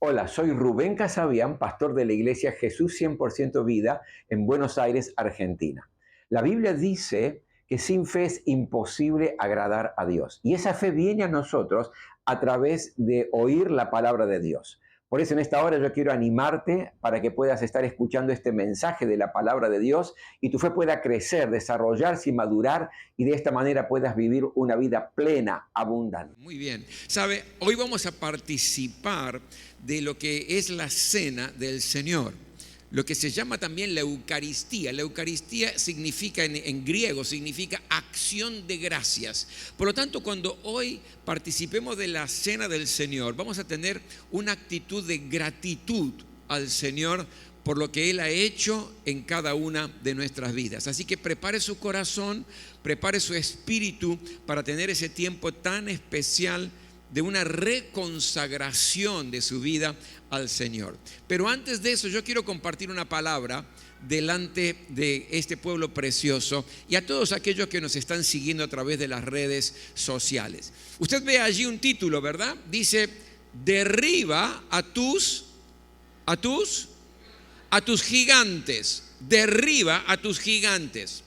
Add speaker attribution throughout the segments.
Speaker 1: Hola, soy Rubén Casabian, pastor de la iglesia Jesús 100% Vida en Buenos Aires, Argentina. La Biblia dice que sin fe es imposible agradar a Dios. Y esa fe viene a nosotros a través de oír la palabra de Dios. Por eso en esta hora yo quiero animarte para que puedas estar escuchando este mensaje de la palabra de Dios y tu fe pueda crecer, desarrollarse y madurar y de esta manera puedas vivir una vida plena, abundante.
Speaker 2: Muy bien. Sabe, hoy vamos a participar de lo que es la cena del Señor, lo que se llama también la Eucaristía. La Eucaristía significa, en griego, significa acción de gracias. Por lo tanto, cuando hoy participemos de la cena del Señor, vamos a tener una actitud de gratitud al Señor por lo que Él ha hecho en cada una de nuestras vidas. Así que prepare su corazón, prepare su espíritu para tener ese tiempo tan especial de una reconsagración de su vida al Señor. Pero antes de eso, yo quiero compartir una palabra delante de este pueblo precioso y a todos aquellos que nos están siguiendo a través de las redes sociales. Usted ve allí un título, ¿verdad? Dice: derriba a tus gigantes. Derriba a tus gigantes.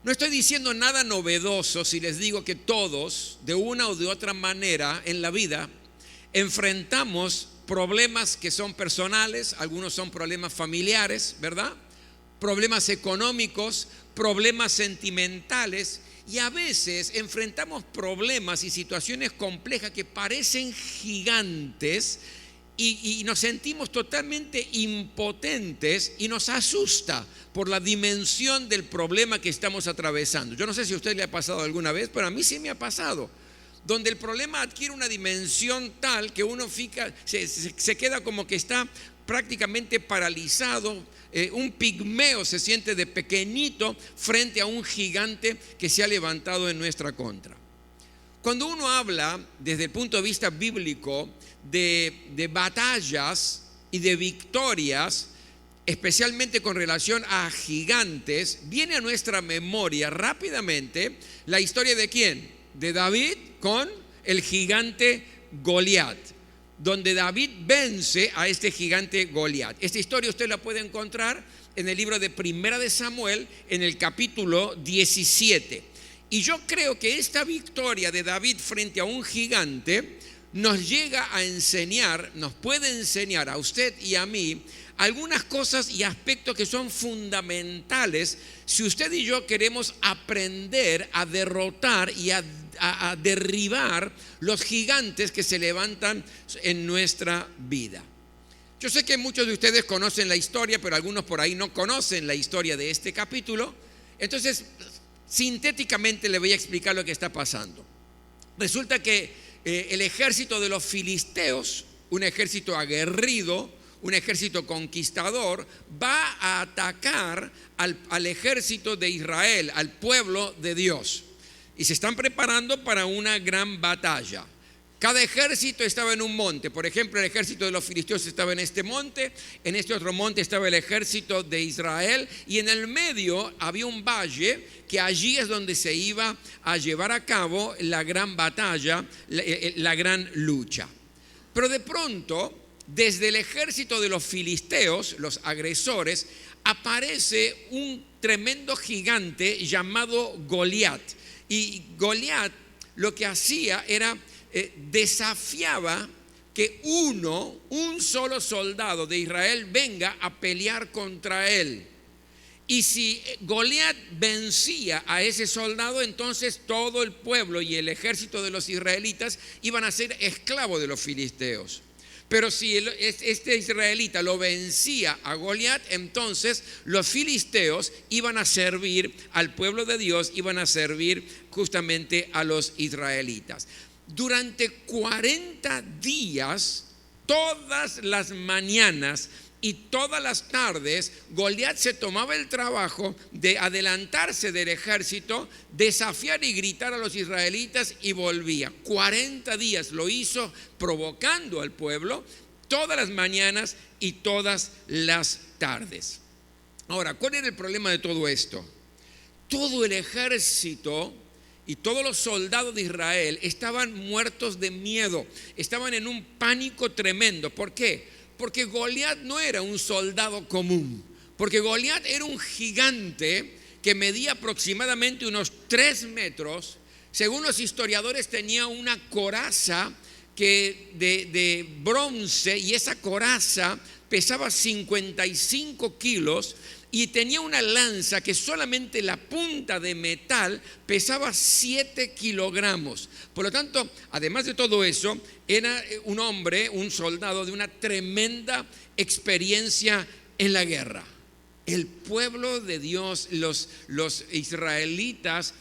Speaker 2: No estoy diciendo nada novedoso si les digo que todos, de una o de otra manera en la vida, enfrentamos problemas que son personales, algunos son problemas familiares, ¿verdad? Problemas económicos, problemas sentimentales, y a veces enfrentamos problemas y situaciones complejas que parecen gigantes y nos sentimos totalmente impotentes y nos asusta por la dimensión del problema que estamos atravesando. Yo no sé si a usted le ha pasado alguna vez, pero a mí sí me ha pasado, donde el problema adquiere una dimensión tal que uno se queda como que está prácticamente paralizado. Un pigmeo se siente de pequeñito frente a un gigante que se ha levantado en nuestra contra. Cuando uno habla desde el punto de vista bíblico de batallas y de victorias, especialmente con relación a gigantes, viene a nuestra memoria rápidamente la historia de ¿quién? De David con el gigante Goliat, donde David vence a este gigante Goliat. Esta historia usted la puede encontrar en el libro de Primera de Samuel, en el capítulo 17. Y yo creo que esta victoria de David frente a un gigante nos llega a enseñar, nos puede enseñar a usted y a mí algunas cosas y aspectos que son fundamentales si usted y yo queremos aprender a derrotar y a derribar los gigantes que se levantan en nuestra vida. Yo sé que muchos de ustedes conocen la historia, pero algunos por ahí no conocen la historia de este capítulo. Entonces, sintéticamente le voy a explicar lo que está pasando. Resulta que el ejército de los filisteos, un ejército aguerrido, un ejército conquistador, va a atacar al ejército de Israel, al pueblo de Dios. Y se están preparando para una gran batalla. Cada ejército estaba en un monte. Por ejemplo, el ejército de los filisteos estaba en este monte, en este otro monte estaba el ejército de Israel, y en el medio había un valle que allí es donde se iba a llevar a cabo la gran batalla, la gran lucha. Pero de pronto, desde el ejército de los filisteos, los agresores, aparece un tremendo gigante llamado Goliat. Y Goliat lo que hacía era desafiaba que un solo soldado de Israel venga a pelear contra él. Y si Goliat vencía a ese soldado, entonces todo el pueblo y el ejército de los israelitas iban a ser esclavos de los filisteos. Pero si este israelita lo vencía a Goliat, entonces los filisteos iban a servir al pueblo de Dios, iban a servir justamente a los israelitas. Durante 40 días, todas las mañanas y todas las tardes, Goliat se tomaba el trabajo de adelantarse del ejército, desafiar y gritar a los israelitas y volvía. 40 días lo hizo, provocando al pueblo todas las mañanas y todas las tardes. Ahora, ¿cuál era el problema de todo esto? Todo el ejército y todos los soldados de Israel estaban muertos de miedo, estaban en un pánico tremendo. ¿Por qué? Porque Goliat no era un soldado común, porque Goliat era un gigante que medía aproximadamente unos 3 metros. Según los historiadores, tenía una coraza de bronce, y esa coraza pesaba 55 kilos y tenía una lanza que solamente la punta de metal pesaba 7 kilogramos. Por lo tanto, además de todo eso, era un hombre, un soldado de una tremenda experiencia en la guerra. El pueblo de Dios, los israelitas,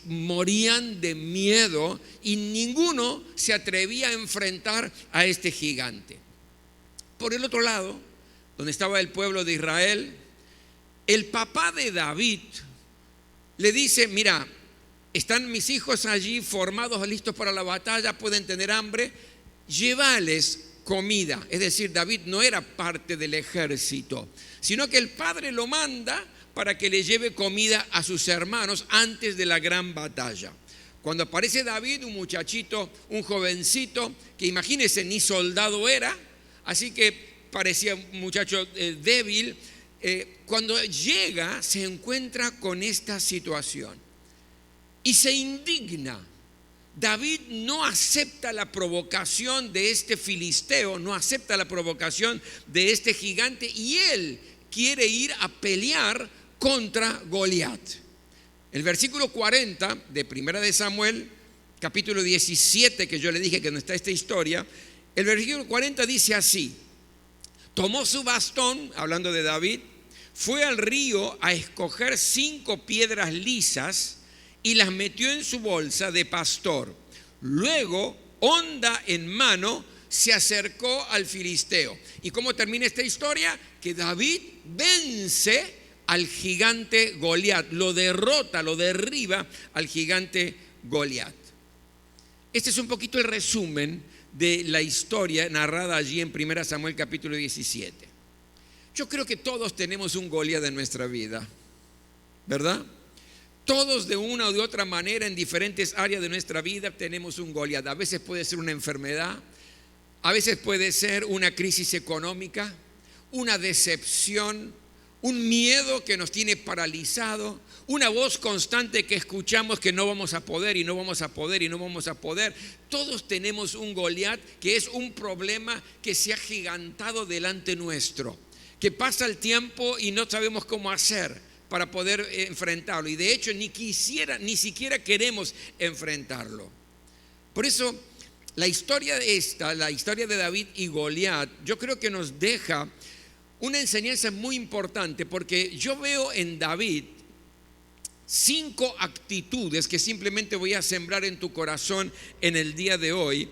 Speaker 2: morían de miedo y ninguno se atrevía a enfrentar a este gigante. Por el otro lado, donde estaba el pueblo de Israel, el papá de David le dice: mira, están mis hijos allí formados, listos para la batalla, pueden tener hambre, llévales comida. Es decir, David no era parte del ejército, sino que el padre lo manda para que le lleve comida a sus hermanos antes de la gran batalla. Cuando aparece David, un muchachito, un jovencito, que imagínense, ni soldado era, así que parecía un muchacho débil. Cuando llega, se encuentra con esta situación y se indigna. David no acepta la provocación de este filisteo, no acepta la provocación de este gigante, y él quiere ir a pelear contra Goliat. El versículo 40 de Primera de Samuel, capítulo 17, que yo le dije que no está esta historia, el versículo 40 dice así: tomó su bastón, hablando de David, fue al río a escoger 5 piedras lisas y las metió en su bolsa de pastor. Luego, honda en mano, se acercó al filisteo. ¿Y cómo termina esta historia? Que David vence al gigante Goliat, lo derrota, lo derriba al gigante Goliat. Este es un poquito el resumen de la historia narrada allí en 1 Samuel capítulo 17. Yo creo que todos tenemos un Goliat en nuestra vida, ¿verdad? Todos de una o de otra manera, en diferentes áreas de nuestra vida, tenemos un Goliat. A veces puede ser una enfermedad, a veces puede ser una crisis económica, una decepción, un miedo que nos tiene paralizado, una voz constante que escuchamos que no vamos a poder y no vamos a poder y no vamos a poder. Todos tenemos un Goliat, que es un problema que se ha gigantado delante nuestro, que pasa el tiempo y no sabemos cómo hacer para poder enfrentarlo, y de hecho ni siquiera queremos enfrentarlo. Por eso la historia de David y Goliat, yo creo que nos deja una enseñanza muy importante, porque yo veo en David 5 actitudes que simplemente voy a sembrar en tu corazón en el día de hoy,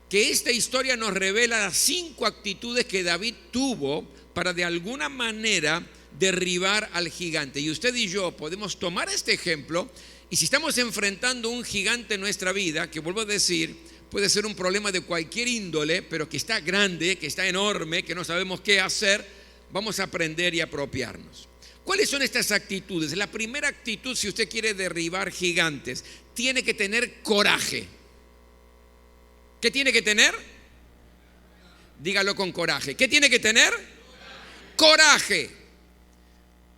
Speaker 2: que esta historia nos revela las 5 actitudes que David tuvo para de alguna manera derribar al gigante. Y usted y yo podemos tomar este ejemplo, y si estamos enfrentando un gigante en nuestra vida, que vuelvo a decir, puede ser un problema de cualquier índole, pero que está grande, que está enorme, que no sabemos qué hacer, vamos a aprender y apropiarnos. ¿Cuáles son estas actitudes? La primera actitud, si usted quiere derribar gigantes, tiene que tener coraje. ¿Qué tiene que tener? Dígalo con coraje. ¿Qué tiene que tener? Coraje.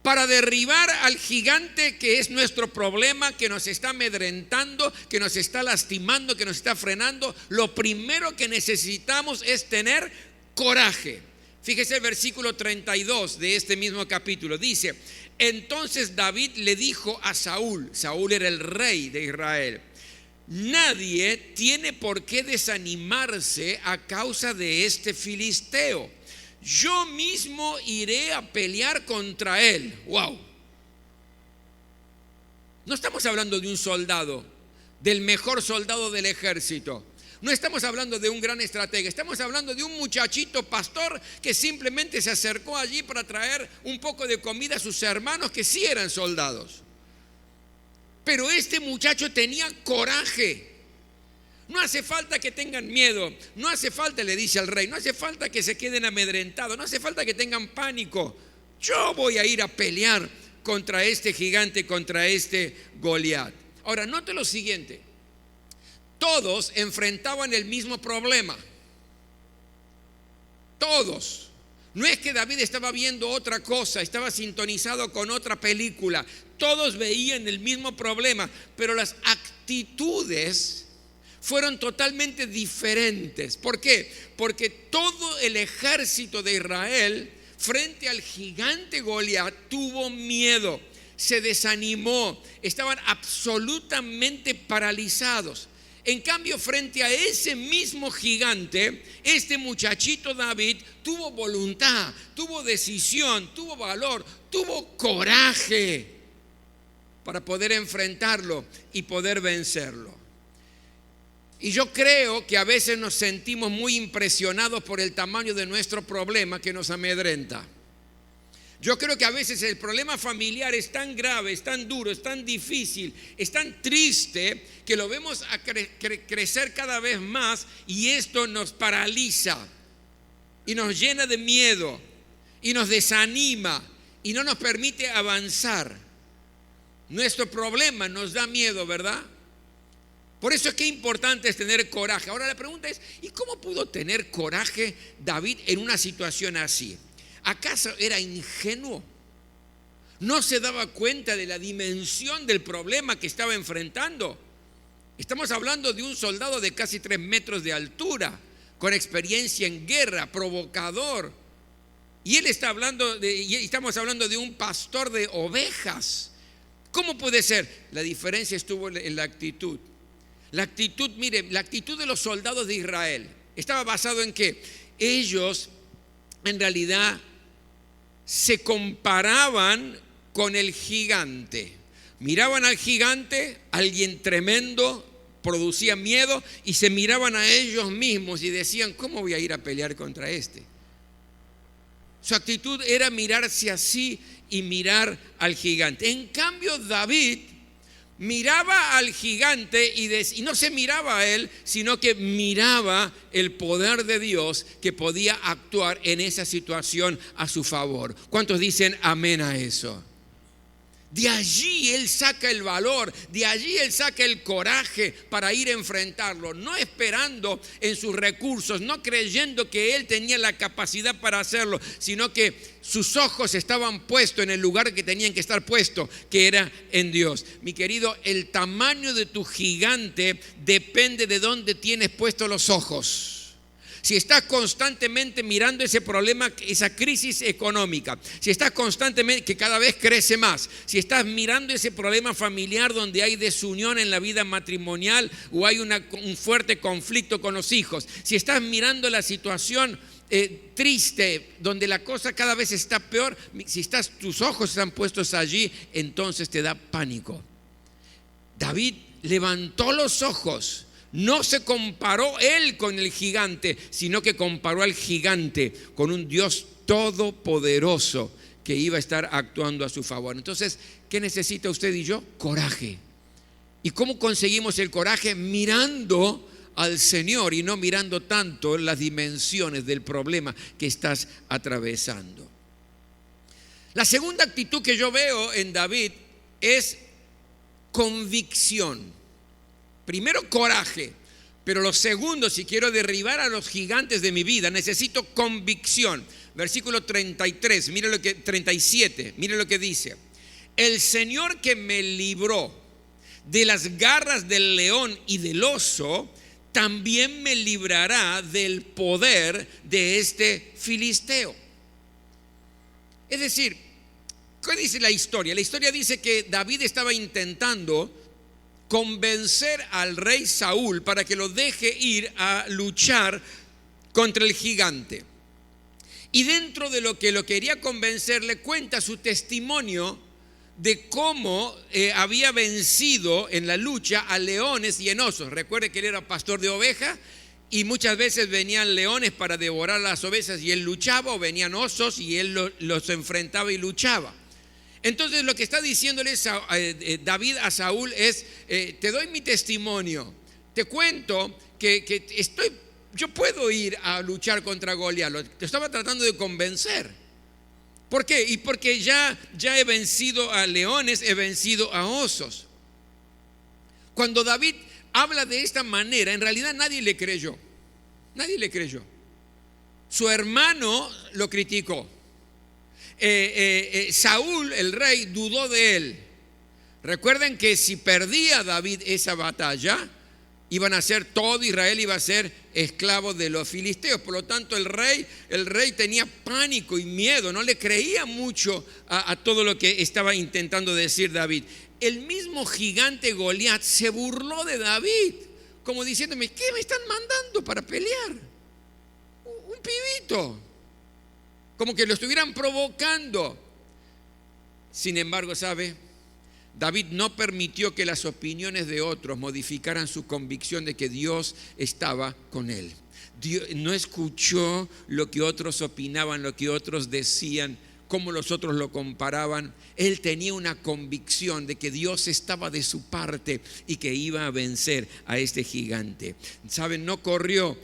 Speaker 2: Para derribar al gigante que es nuestro problema, que nos está amedrentando, que nos está lastimando, que nos está frenando, lo primero que necesitamos es tener coraje. Fíjese el versículo 32 de este mismo capítulo. Dice: entonces David le dijo a Saúl era el rey de Israel: nadie tiene por qué desanimarse a causa de este filisteo. Yo mismo iré a pelear contra él. Wow. No estamos hablando de un soldado, del mejor soldado del ejército. No estamos hablando de un gran estratega. Estamos hablando de un muchachito pastor que simplemente se acercó allí para traer un poco de comida a sus hermanos que sí eran soldados. Pero este muchacho tenía coraje. No hace falta que tengan miedo, no hace falta, le dice al rey, no hace falta que se queden amedrentados, no hace falta que tengan pánico. Yo voy a ir a pelear contra este gigante, contra este Goliat. Ahora, note lo siguiente. Todos enfrentaban el mismo problema. Todos. No es que David estaba viendo otra cosa, estaba sintonizado con otra película. Todos veían el mismo problema, pero las actitudes fueron totalmente diferentes. ¿Por qué? Porque todo el ejército de Israel frente al gigante Goliat tuvo miedo, se desanimó, estaban absolutamente paralizados. En cambio, frente a ese mismo gigante, este muchachito David tuvo voluntad, tuvo decisión, tuvo valor, tuvo coraje para poder enfrentarlo y poder vencerlo. Y yo creo que a veces nos sentimos muy impresionados por el tamaño de nuestro problema que nos amedrenta. Yo creo que a veces el problema familiar es tan grave, es tan duro, es tan difícil, es tan triste que lo vemos a crecer cada vez más y esto nos paraliza y nos llena de miedo y nos desanima y no nos permite avanzar. Nuestro problema nos da miedo, ¿verdad? Por eso es que importante es tener coraje. Ahora la pregunta es, ¿y cómo pudo tener coraje David en una situación así? ¿Acaso era ingenuo? ¿No se daba cuenta de la dimensión del problema que estaba enfrentando? Estamos hablando de un soldado de casi 3 metros de altura, con experiencia en guerra, provocador. Y estamos hablando de un pastor de ovejas. ¿Cómo puede ser? La diferencia estuvo en la actitud. La actitud, mire, la actitud de los soldados de Israel estaba basado en que ellos en realidad se comparaban con el gigante. Miraban al gigante, alguien tremendo, producía miedo, y se miraban a ellos mismos y decían, ¿cómo voy a ir a pelear contra este? Su actitud era mirarse así y mirar al gigante. En cambio, David miraba al gigante y no se miraba a él, sino que miraba el poder de Dios que podía actuar en esa situación a su favor. ¿Cuántos dicen amén a eso? De allí él saca el valor, de allí él saca el coraje para ir a enfrentarlo, no esperando en sus recursos, no creyendo que él tenía la capacidad para hacerlo, sino que sus ojos estaban puestos en el lugar que tenían que estar puestos, que era en Dios. Mi querido, el tamaño de tu gigante depende de dónde tienes puestos los ojos. Si estás constantemente mirando ese problema, esa crisis económica, si estás constantemente, que cada vez crece más, si estás mirando ese problema familiar donde hay desunión en la vida matrimonial o hay un fuerte conflicto con los hijos, si estás mirando la situación triste, donde la cosa cada vez está peor, si tus ojos están puestos allí, entonces te da pánico. David levantó los ojos. No se comparó él con el gigante, sino que comparó al gigante con un Dios todopoderoso que iba a estar actuando a su favor. Entonces, ¿qué necesita usted y yo? Coraje. ¿Y cómo conseguimos el coraje? Mirando al Señor y no mirando tanto las dimensiones del problema que estás atravesando. La segunda actitud que yo veo en David es convicción. Primero, coraje, pero lo segundo, si quiero derribar a los gigantes de mi vida, necesito convicción. Versículo 37, mire lo que dice. El Señor que me libró de las garras del león y del oso, también me librará del poder de este filisteo. Es decir, ¿qué dice la historia? La historia dice que David estaba intentando convencer al rey Saúl para que lo deje ir a luchar contra el gigante. Y dentro de lo que lo quería convencer, le cuenta su testimonio de cómo había vencido en la lucha a leones y en osos. Recuerde que él era pastor de ovejas y muchas veces venían leones para devorar las ovejas y él luchaba, o venían osos y él los enfrentaba y luchaba. Entonces lo que está diciéndole David a Saúl es, te doy mi testimonio, te cuento que yo puedo ir a luchar contra Goliat. Te estaba tratando de convencer. ¿Por qué? Y porque ya he vencido a leones, he vencido a osos. Cuando David habla de esta manera, en realidad nadie le creyó. Nadie le creyó. Su hermano lo criticó. Saúl, el rey, dudó de él. Recuerden que si perdía David esa batalla, iban a ser, todo Israel iba a ser esclavo de los filisteos. Por lo tanto, el rey tenía pánico y miedo, no le creía mucho a todo lo que estaba intentando decir David. El mismo gigante Goliat se burló de David, como diciéndome: ¿qué me están mandando para pelear? Un pibito, como que lo estuvieran provocando. Sin embargo, ¿sabe? David no permitió que las opiniones de otros modificaran su convicción de que Dios estaba con él. Dios no escuchó lo que otros opinaban, lo que otros decían, cómo los otros lo comparaban. Él tenía una convicción de que Dios estaba de su parte y que iba a vencer a este gigante. ¿Saben? No corrió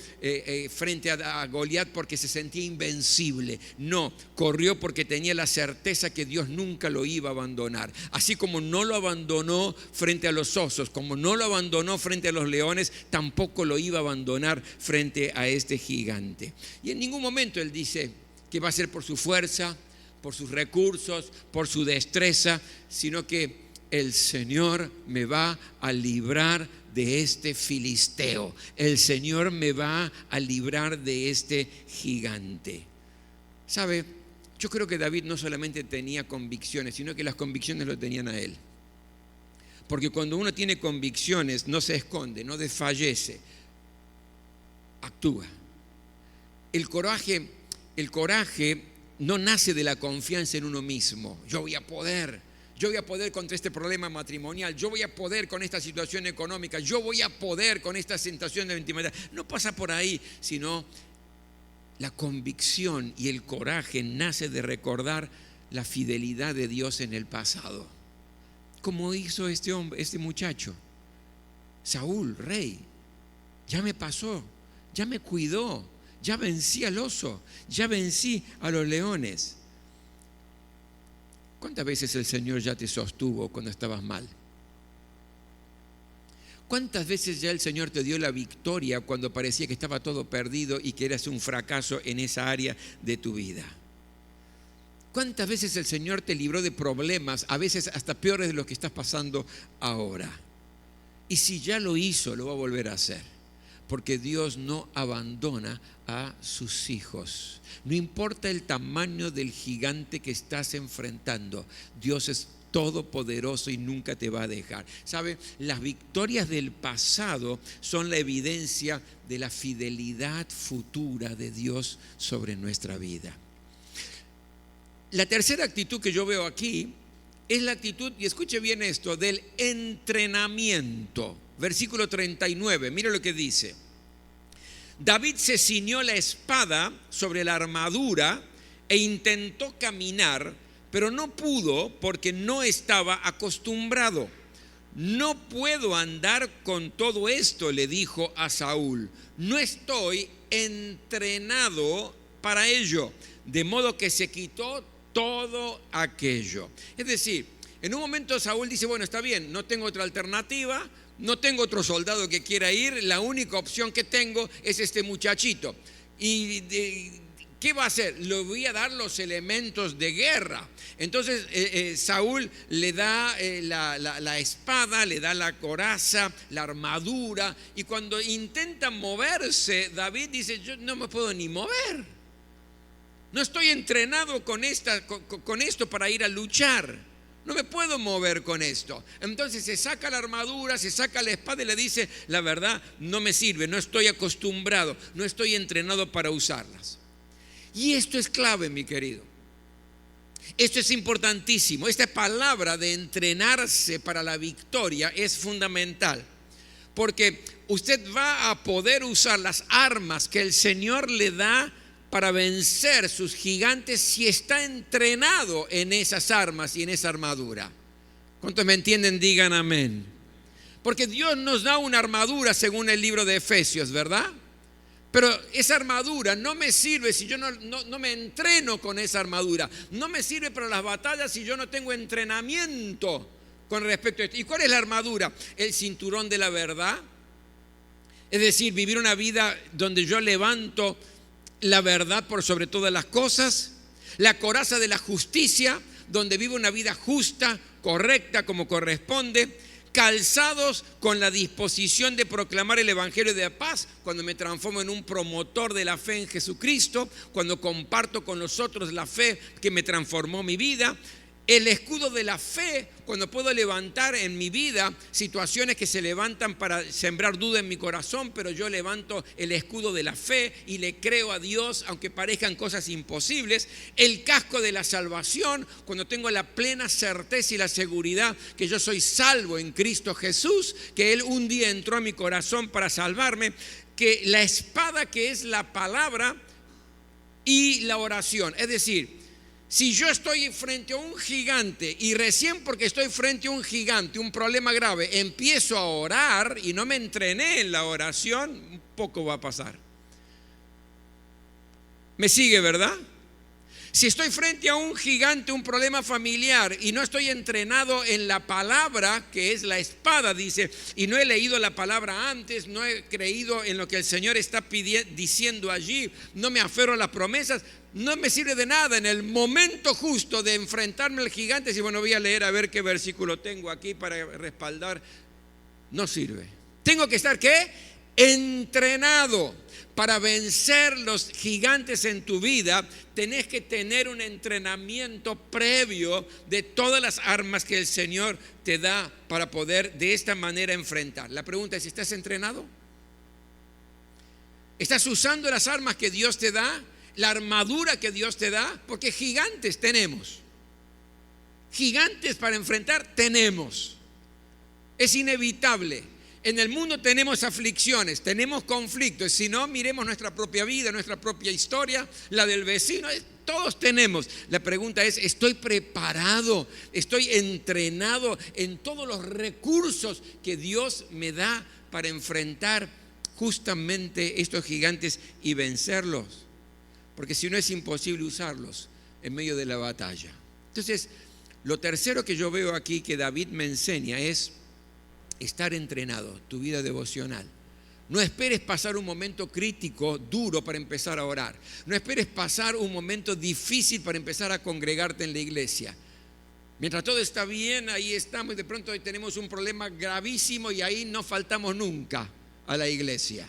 Speaker 2: frente a Goliat porque se sentía invencible. No, corrió porque tenía la certeza que Dios nunca lo iba a abandonar. Así como no lo abandonó frente a los osos, como no lo abandonó frente a los leones, tampoco lo iba a abandonar frente a este gigante. Y en ningún momento él dice que va a ser por su fuerza, por sus recursos, por su destreza, sino que el Señor me va a librar de este filisteo. El Señor me va a librar de este gigante. ¿Sabe? Yo creo que David no solamente tenía convicciones, sino que las convicciones lo tenían a él. Porque cuando uno tiene convicciones, no se esconde, no desfallece, actúa. El coraje no nace de la confianza en uno mismo. Yo voy a poder contra este problema matrimonial, yo voy a poder con esta situación económica, yo voy a poder con esta sensación de intimidad. No pasa por ahí, sino la convicción y el coraje nace de recordar la fidelidad de Dios en el pasado. Como hizo este muchacho, Saúl, rey. Ya me pasó, ya me cuidó, ya vencí al oso, ya vencí a los leones. ¿Cuántas veces el Señor ya te sostuvo cuando estabas mal? ¿Cuántas veces ya el Señor te dio la victoria cuando parecía que estaba todo perdido y que eras un fracaso en esa área de tu vida? ¿Cuántas veces el Señor te libró de problemas, a veces hasta peores de los que estás pasando ahora? Y si ya lo hizo, lo va a volver a hacer. Porque Dios no abandona a sus hijos. No importa el tamaño del gigante que estás enfrentando, Dios es todopoderoso y nunca te va a dejar. ¿Sabe? Las victorias del pasado son la evidencia de la fidelidad futura de Dios sobre nuestra vida. La tercera actitud que yo veo aquí es la actitud, y escuche bien esto, del entrenamiento. Versículo 39, mira lo que dice. David se ciñó la espada sobre la armadura e intentó caminar, pero no pudo porque no estaba acostumbrado. No puedo andar con todo esto, le dijo a Saúl. No estoy entrenado para ello. De modo que se quitó todo aquello. Es decir, en un momento Saúl dice: bueno, está bien, no tengo otra alternativa, no tengo otro soldado que quiera ir, la única opción que tengo es este muchachito. ¿Y qué va a hacer? Le voy a dar los elementos de guerra. Entonces Saúl le da la espada, le da la coraza, la armadura, y cuando intenta moverse, David dice: yo no me puedo ni mover. No estoy entrenado con esto para ir a luchar. No me puedo mover con esto. Entonces se saca la armadura, se saca la espada y le dice: la verdad, no me sirve, no estoy acostumbrado, no estoy entrenado para usarlas. Y esto es clave, mi querido. Esto es importantísimo. Esta palabra de entrenarse para la victoria es fundamental. Porque usted va a poder usar las armas que el Señor le da para vencer sus gigantes si está entrenado en esas armas y en esa armadura. ¿Cuántos me entienden? Digan amén. Porque Dios nos da una armadura según el libro de Efesios, ¿verdad? Pero esa armadura no me sirve si yo no me entreno con esa armadura. No me sirve para las batallas si yo no tengo entrenamiento con respecto a esto. ¿Y cuál es la armadura? El cinturón de la verdad. Es decir, vivir una vida donde yo levanto la verdad por sobre todas las cosas. La coraza de la justicia, donde vivo una vida justa, correcta, como corresponde. Calzados con la disposición de proclamar el evangelio de la paz, cuando me transformo en un promotor de la fe en Jesucristo, cuando comparto con los otros la fe que me transformó mi vida. El escudo de la fe, cuando puedo levantar en mi vida situaciones que se levantan para sembrar duda en mi corazón, pero yo levanto el escudo de la fe y le creo a Dios aunque parezcan cosas imposibles. El casco de la salvación, cuando tengo la plena certeza y la seguridad que yo soy salvo en Cristo Jesús, que Él un día entró a mi corazón para salvarme. Que la espada, que es la palabra, y la oración, es decir, si yo estoy frente a un gigante y recién porque estoy frente a un gigante, un problema grave, empiezo a orar y no me entrené en la oración, poco va a pasar. ¿Me sigue, verdad? Si estoy frente a un gigante, un problema familiar y no estoy entrenado en la palabra, que es la espada, dice, y no he leído la palabra antes, no he creído en lo que el Señor está diciendo allí, no me aferro a las promesas, no me sirve de nada en el momento justo de enfrentarme al gigante. Si bueno, voy a leer a ver qué versículo tengo aquí para respaldar. No sirve. Tengo que estar, ¿qué? Entrenado. Para vencer los gigantes en tu vida, tenés que tener un entrenamiento previo de todas las armas que el Señor te da para poder de esta manera enfrentar. La pregunta es, ¿estás entrenado? ¿Estás usando las armas que Dios te da? La armadura que Dios te da, porque gigantes tenemos. Gigantes para enfrentar tenemos. Es inevitable. En el mundo tenemos aflicciones, tenemos conflictos. Si no, miremos nuestra propia vida, nuestra propia historia, la del vecino. Todos tenemos. La pregunta es, ¿estoy preparado? ¿Estoy entrenado en todos los recursos que Dios me da para enfrentar justamente estos gigantes y vencerlos? Porque si no, es imposible usarlos en medio de la batalla. Entonces, lo tercero que yo veo aquí que David me enseña es estar entrenado, tu vida devocional. No esperes pasar un momento crítico, duro, para empezar a orar. No esperes pasar un momento difícil para empezar a congregarte en la iglesia. Mientras todo está bien, ahí estamos, y de pronto tenemos un problema gravísimo y ahí no faltamos nunca a la iglesia.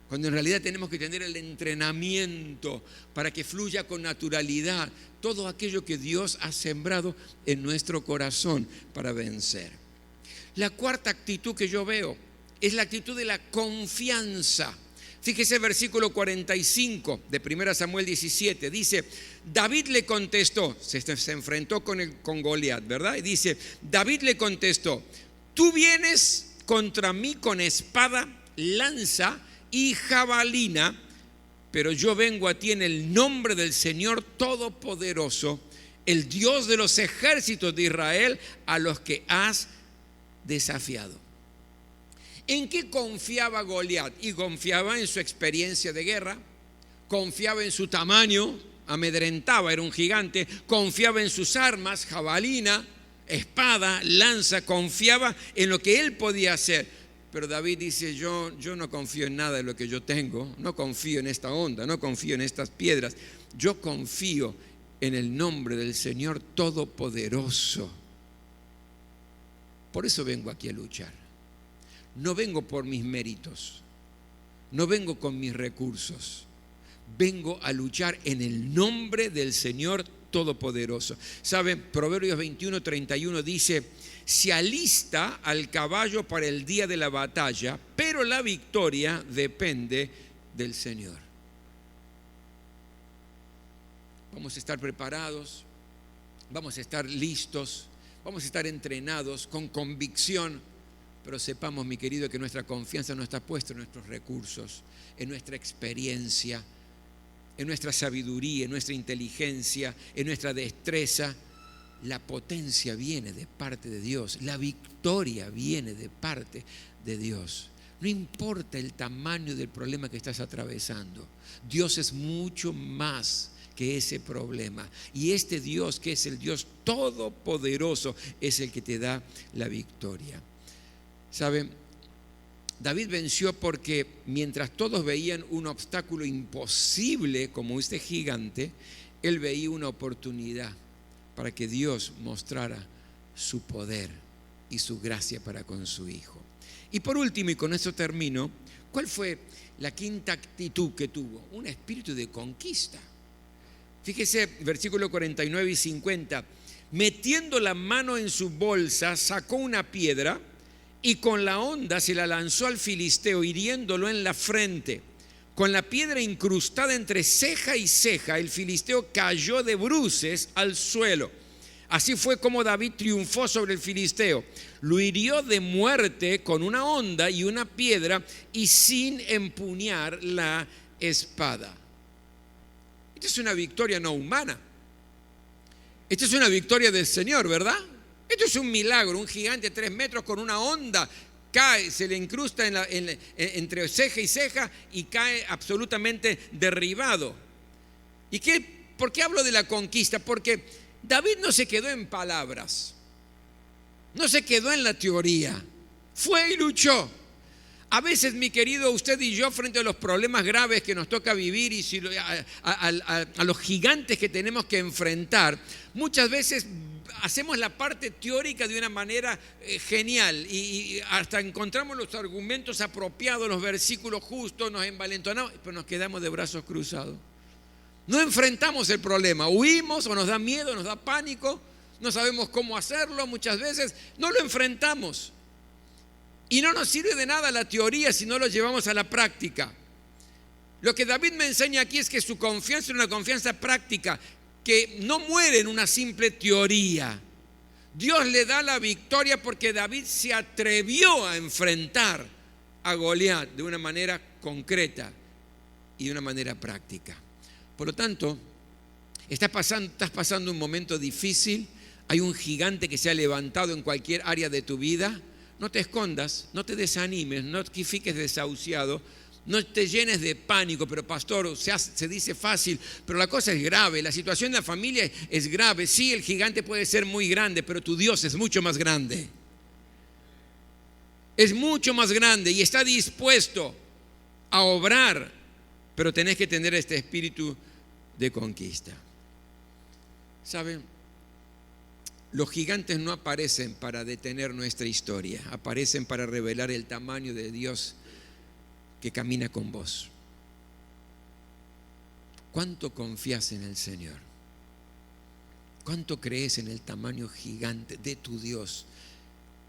Speaker 2: Cuando en realidad tenemos que tener el entrenamiento para que fluya con naturalidad todo aquello que Dios ha sembrado en nuestro corazón para vencer. La cuarta actitud que yo veo es la actitud de la confianza. Fíjese el versículo 45 de 1 Samuel 17. Dice, David le contestó, se enfrentó con Goliat, ¿verdad? Y dice, David le contestó, tú vienes contra mí con espada, lanza y jabalina, pero yo vengo a ti en el nombre del Señor Todopoderoso, el Dios de los ejércitos de Israel, a los que has desafiado. ¿En qué confiaba Goliat? Y confiaba en su experiencia de guerra, confiaba en su tamaño, amedrentaba, era un gigante, confiaba en sus armas, jabalina, espada, lanza, confiaba en lo que él podía hacer. Pero David dice, yo no confío en nada de lo que yo tengo, no confío en esta onda, no confío en estas piedras, yo confío en el nombre del Señor Todopoderoso. Por eso vengo aquí a luchar. No vengo por mis méritos, no vengo con mis recursos, vengo a luchar en el nombre del Señor Todopoderoso. ¿Saben? Proverbios 21:31 dice, se alista al caballo para el día de la batalla, pero la victoria depende del Señor. Vamos a estar preparados, vamos a estar listos, vamos a estar entrenados con convicción, pero sepamos, mi querido, que nuestra confianza no está puesta en nuestros recursos, en nuestra experiencia, en nuestra sabiduría, en nuestra inteligencia, en nuestra destreza. La potencia viene de parte de Dios, la victoria viene de parte de Dios. No importa el tamaño del problema que estás atravesando, Dios es mucho más que ese problema. Y este Dios, que es el Dios todopoderoso, es el que te da la victoria. ¿Saben? David venció porque mientras todos veían un obstáculo imposible como este gigante, él veía una oportunidad para que Dios mostrara su poder y su gracia para con su Hijo. Y por último, y con eso termino, ¿cuál fue la quinta actitud que tuvo? Un espíritu de conquista. Fíjese, versículo 49 y 50. Metiendo la mano en su bolsa, sacó una piedra y con la honda se la lanzó al filisteo, hiriéndolo en la frente. Con la piedra incrustada entre ceja y ceja, el filisteo cayó de bruces al suelo. Así fue como David triunfó sobre el filisteo. Lo hirió de muerte con una honda y una piedra y sin empuñar la espada. Esta es una victoria no humana. Esta es una victoria del Señor, ¿verdad? Esto es un milagro. Un gigante de 3 metros con una honda cae, se le incrusta entre ceja y ceja y cae absolutamente derribado. ¿Y por qué hablo de la conquista? Porque David no se quedó en palabras, no se quedó en la teoría, fue y luchó. A veces, mi querido, usted y yo, frente a los problemas graves que nos toca vivir y a los gigantes que tenemos que enfrentar, muchas veces hacemos la parte teórica de una manera genial y hasta encontramos los argumentos apropiados, los versículos justos, nos envalentonamos, pero nos quedamos de brazos cruzados. No enfrentamos el problema, huimos o nos da miedo, nos da pánico, no sabemos cómo hacerlo muchas veces, no lo enfrentamos. Y no nos sirve de nada la teoría si no lo llevamos a la práctica. Lo que David me enseña aquí es que su confianza es una confianza práctica, que no muere en una simple teoría. Dios le da la victoria porque David se atrevió a enfrentar a Goliat de una manera concreta y de una manera práctica. Por lo tanto, estás pasando un momento difícil, hay un gigante que se ha levantado en cualquier área de tu vida. No te escondas, no te desanimes, no te fiques desahuciado, no te llenes de pánico. Pero pastor, se dice fácil, pero la cosa es grave, la situación en la familia es grave. Sí, el gigante puede ser muy grande, pero tu Dios es mucho más grande. Es mucho más grande y está dispuesto a obrar, pero tenés que tener este espíritu de conquista. ¿Saben? Los gigantes no aparecen para detener nuestra historia, aparecen para revelar el tamaño de Dios que camina con vos. ¿Cuánto confías en el Señor? ¿Cuánto crees en el tamaño gigante de tu Dios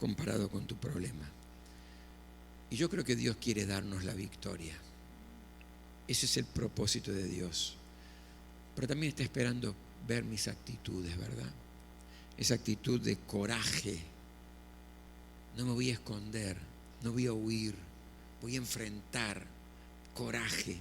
Speaker 2: comparado con tu problema? Y yo creo que Dios quiere darnos la victoria. Ese es el propósito de Dios. Pero también está esperando ver mis actitudes, ¿verdad? Esa actitud de coraje. No me voy a esconder, no voy a huir, voy a enfrentar. Coraje,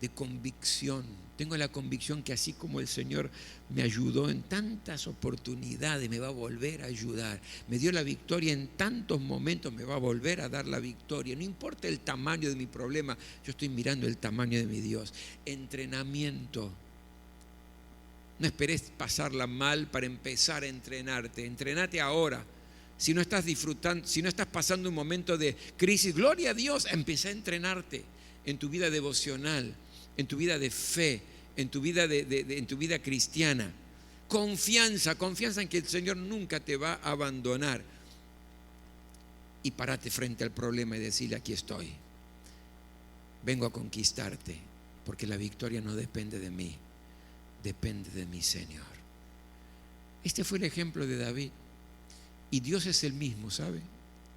Speaker 2: de convicción. Tengo la convicción que así como el Señor me ayudó en tantas oportunidades, me va a volver a ayudar. Me dio la victoria en tantos momentos, me va a volver a dar la victoria. No importa el tamaño de mi problema, yo estoy mirando el tamaño de mi Dios. Entrenamiento. No esperes pasarla mal para empezar a entrenarte. Entrenate ahora. Si no estás disfrutando, si no estás pasando un momento de crisis, gloria a Dios, empieza a entrenarte en tu vida devocional, en tu vida de fe, en tu vida, en tu vida cristiana. Confianza en que el Señor nunca te va a abandonar. Y párate frente al problema y decirle: aquí estoy. Vengo a conquistarte, porque la victoria no depende de mí. Depende de mi Señor. Este fue el ejemplo de David. Y Dios es el mismo, ¿sabe?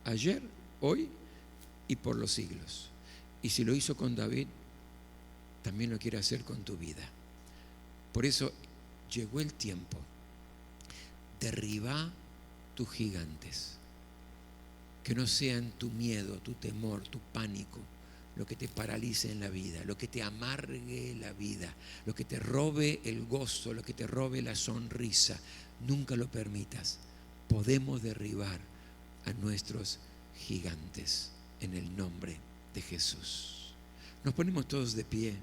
Speaker 2: Ayer, hoy y por los siglos. Y si lo hizo con David, también lo quiere hacer con tu vida. Por eso llegó el tiempo. Derriba tus gigantes. Que no sean tu miedo, tu temor, tu pánico lo que te paralice en la vida, lo que te amargue la vida, lo que te robe el gozo, lo que te robe la sonrisa. Nunca lo permitas. Podemos derribar a nuestros gigantes en el nombre de Jesús. Nos ponemos todos de pie.